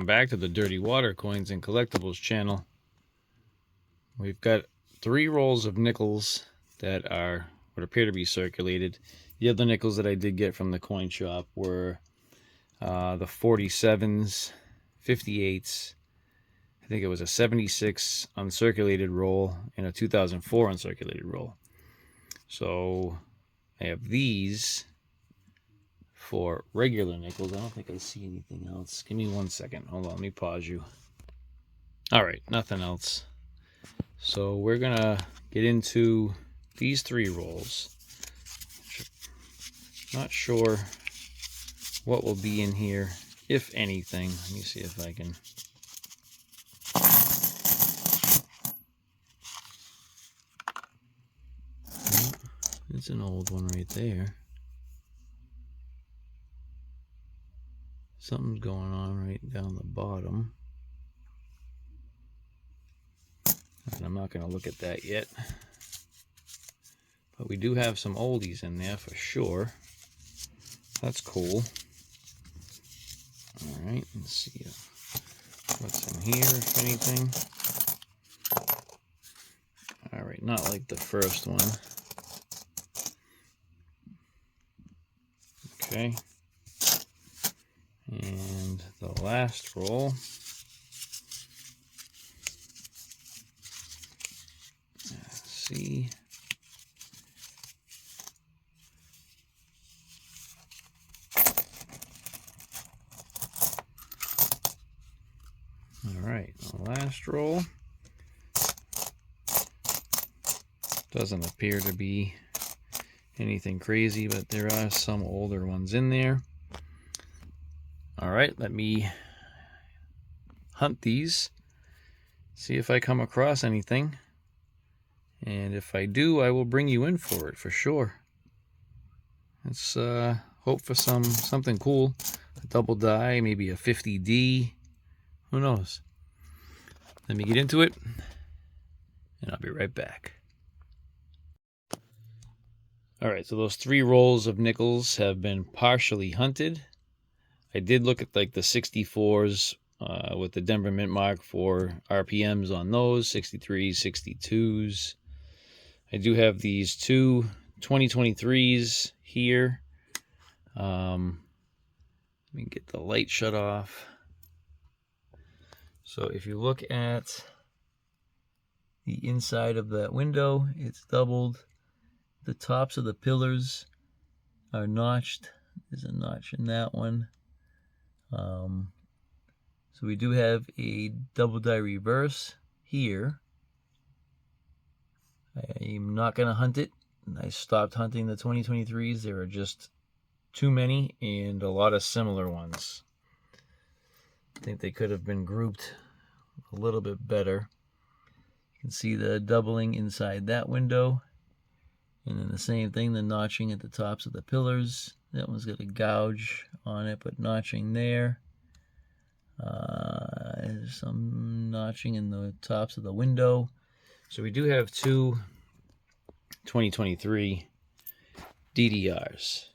back to the Dirty Water Coins and Collectibles channel. We've got 3 rolls of nickels that are what appear to be circulated. The other nickels that I did get from the coin shop were the 47s, 58s, I think it was a 76 uncirculated roll and a 2004 uncirculated roll. So I have these for regular nickels. I don't think I see anything else. Give me 1 second. Hold on, let me pause you. Alright, nothing else. So we're gonna get into these 3 rolls. Not sure what will be in here, if anything. Let me see if I can. It's an old one right there. Something's going on right down the bottom. And I'm not going to look at that yet. But we do have some oldies in there for sure. That's cool. Alright, let's see what's in here, if anything. Alright, not like the first one. Okay. And the last roll. Let's see. Alright, the last roll. Doesn't appear to be anything crazy, but there are some older ones in there. Alright, let me hunt these, see if I come across anything, and if I do, I will bring you in for it for sure. Let's hope for something cool. A double die, maybe a 50D, who knows. Let me get into it, and I'll be right back. Alright, so those 3 rolls of nickels have been partially hunted. I did look at like the 64s with the Denver Mint mark for RPMs on those, 63s, 62s. I do have these 2 2023s here. Let me get the light shut off. So if you look at the inside of that window, it's doubled. The tops of the pillars are notched. There's a notch in that one. So we do have a double die reverse here. I'm not going to hunt it. I stopped hunting the 2023s. There are just too many and a lot of similar ones. I think they could have been grouped a little bit better. You can see the doubling inside that window. And then the same thing, the notching at the tops of the pillars. That one's got a gouge on it, but notching there. There's some notching in the tops of the window. So we do have 2 2023 DDRs.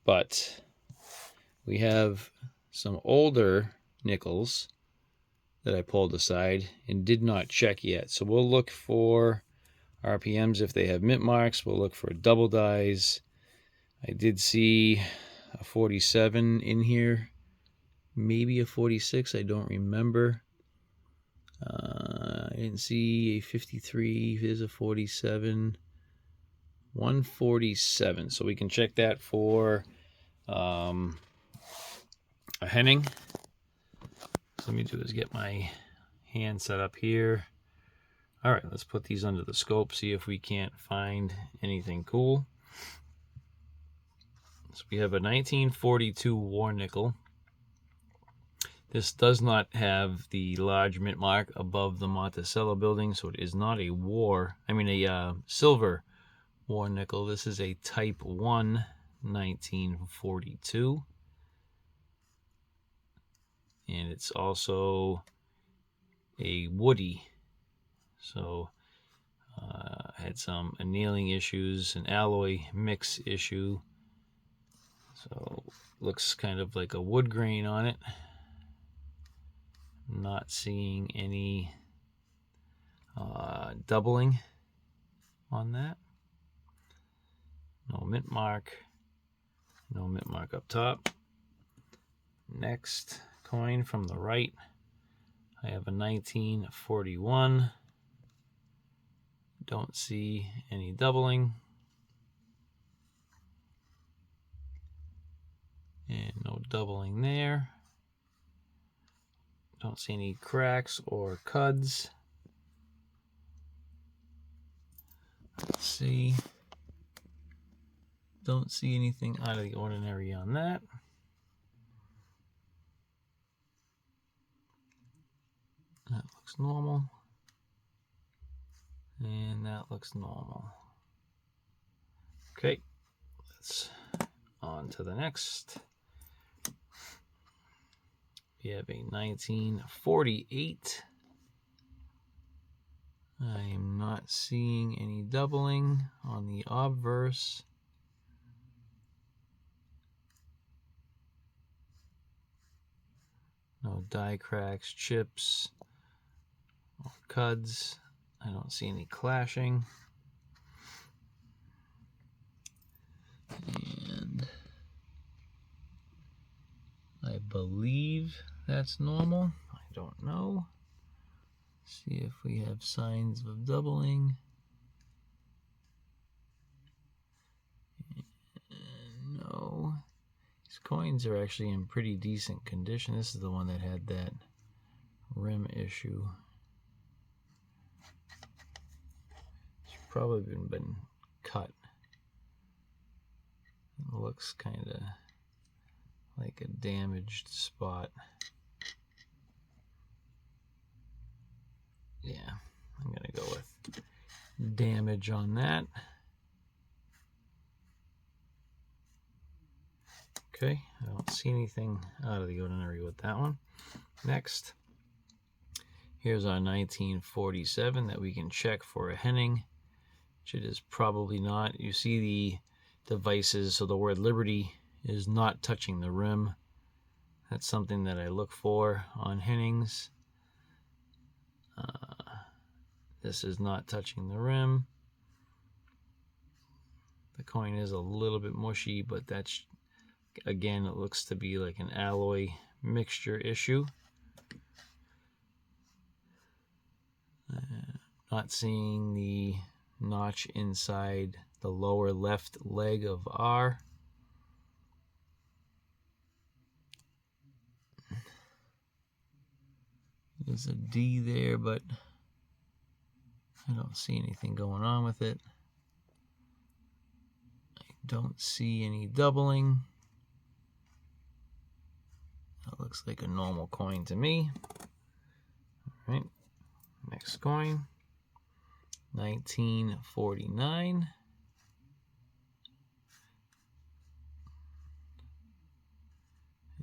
But we have some older nickels that I pulled aside and did not check yet. So we'll look for RPMs if they have mint marks. We'll look for double dies. I did see a 47 in here, maybe a 46, I don't remember. I didn't see a 53. Here's a 47, 147. So we can check that for a Henning. So let me do is get my hand set up here. All right, let's put these under the scope, see if we can't find anything cool. So we have a 1942 war nickel. This does not have the large mint mark above the Monticello building, so it is not a silver war nickel. This is a Type 1 1942. And it's also a woody. So had some annealing issues, an alloy mix issue. So looks kind of like a wood grain on it. Not seeing any doubling on that. No mint mark. No mint mark up top. Next coin from the right, I have a 1941. Don't see any doubling. And no doubling there. Don't see any cracks or cuds. Let's see. Don't see anything out of the ordinary on that. That looks normal. And that looks normal. Okay, let's on to the next. We have a 1948. I am not seeing any doubling on the obverse. No die cracks, chips, or cuds. I don't see any clashing. And I believe that's normal. I don't know. See if we have signs of doubling. No. These coins are actually in pretty decent condition. This is the one that had that rim issue. It's probably been cut. It looks kind of like a damaged spot. Yeah, I'm gonna go with damage on that. Okay, I don't see anything out of the ordinary with that one. Next, here's our 1947 that we can check for a Henning, which it is probably not. You see the devices, so the word Liberty is not touching the rim. That's something that I look for on Hennings. This is not touching the rim. The coin is a little bit mushy, but that's, again, it looks to be like an alloy mixture issue. Not seeing the notch inside the lower left leg of R. There's a D there, but I don't see anything going on with it. I don't see any doubling. That looks like a normal coin to me. All right, next coin, 1949.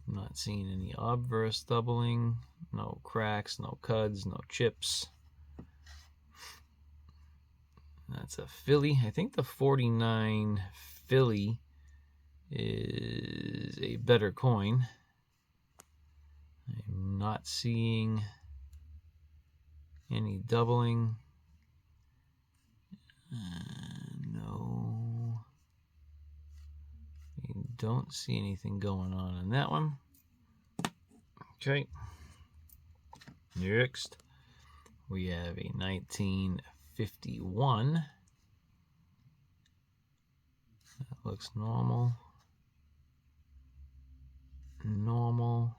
I'm not seeing any obverse doubling, no cracks, no cuds, no chips. That's a Philly. I think the 49 Philly is a better coin. I'm not seeing any doubling. No. I don't see anything going on in that one. Okay. Next, we have a 1951. That looks normal. Normal.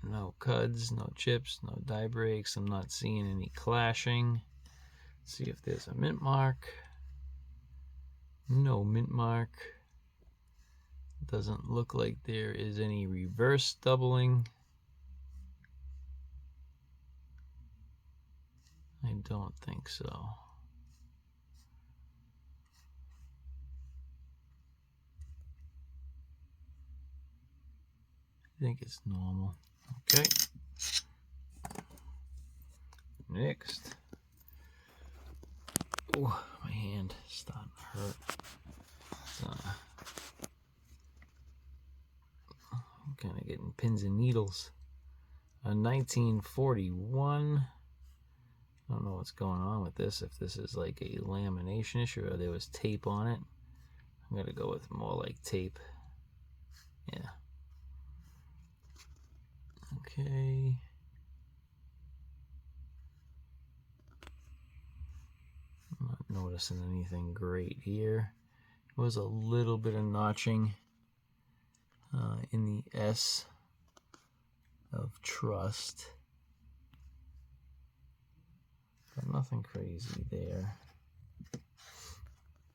No cuds, no chips, no die breaks. I'm not seeing any clashing. Let's see if there's a mint mark. No mint mark. Doesn't look like there is any reverse doubling. I don't think so. I think it's normal. Okay. Next. Oh, my hand is starting to hurt. I'm kind of getting pins and needles. a 1941. I don't know what's going on with this, if this is like a lamination issue or there was tape on it. I'm going to go with more like tape. Yeah. Okay. I'm not noticing anything great here. There was a little bit of notching in the S of trust, but nothing crazy there.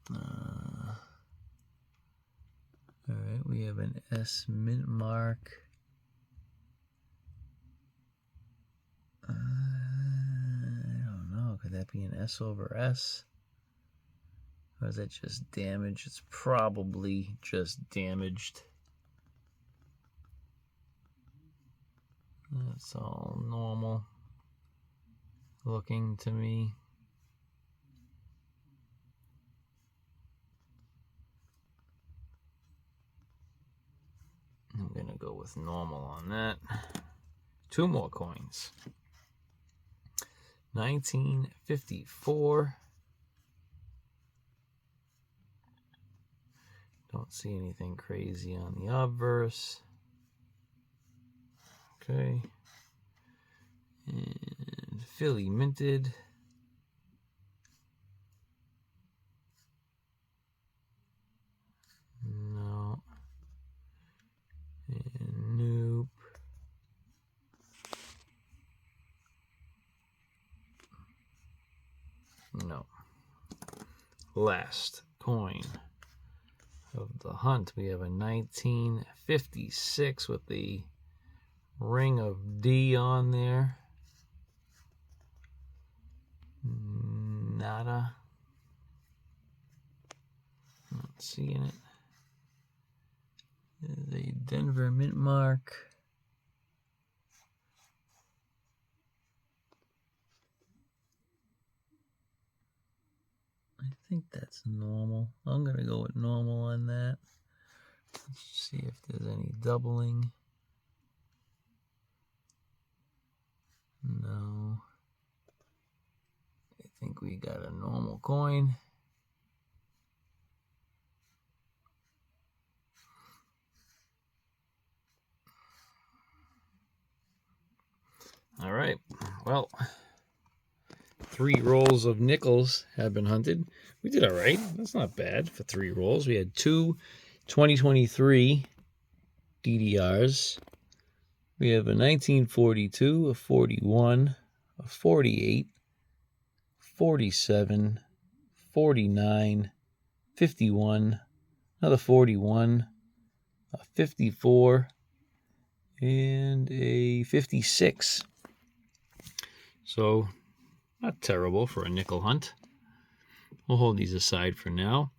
All right, we have an S mint mark. I don't know. Could that be an S over S? Or is that just damaged? It's probably just damaged. That's all normal looking to me. I'm going to go with normal on that. Two more coins. 1954. Don't see anything crazy on the obverse. Okay. And Philly minted. No. And nope. No. Last coin of the hunt. We have a 1956 with the ring of D on there. Nada. Not seeing it. There's a Denver mint mark. I think that's normal. I'm going to go with normal on that. Let's see if there's any doubling. No. I think we got a normal coin. All right. Well, 3 rolls of nickels have been hunted. We did all right. That's not bad for 3 rolls. We had 2 2023 DDRs. We have a 1942, a 41, a 48, 47, 49, 51, another 41, a 54, and a 56. So, not terrible for a nickel hunt. We'll hold these aside for now.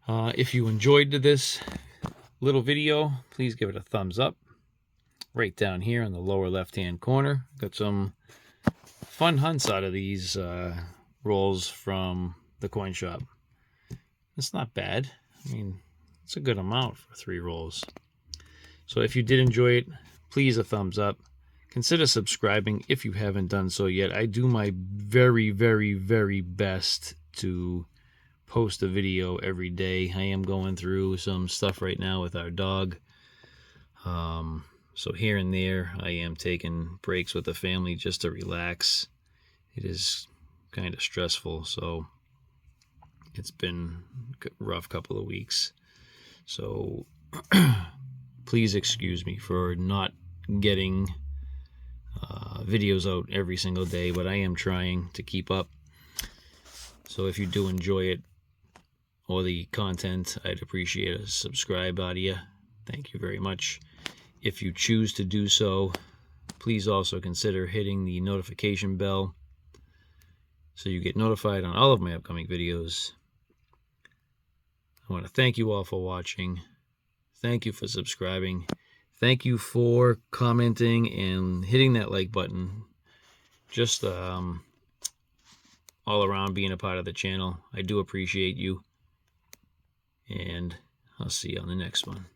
If you enjoyed this little video, please give it a thumbs up. Right down here in the lower left-hand corner, got some fun hunts out of these rolls from the coin shop. It's not bad. I mean, it's a good amount for 3 rolls. So if you did enjoy it, please a thumbs up. Consider subscribing if you haven't done so yet. I do my very, very, very best to post a video every day. I am going through some stuff right now with our dog. So here and there, I am taking breaks with the family just to relax. It is kind of stressful, so it's been a rough couple of weeks. So please excuse me for not getting videos out every single day, but I am trying to keep up. So if you do enjoy it or the content, I'd appreciate a subscribe out of you. Thank you very much. If you choose to do so, please also consider hitting the notification bell so you get notified on all of my upcoming videos. I want to thank you all for watching. Thank you for subscribing. Thank you for commenting and hitting that like button. Just all around being a part of the channel. I do appreciate you. And I'll see you on the next one.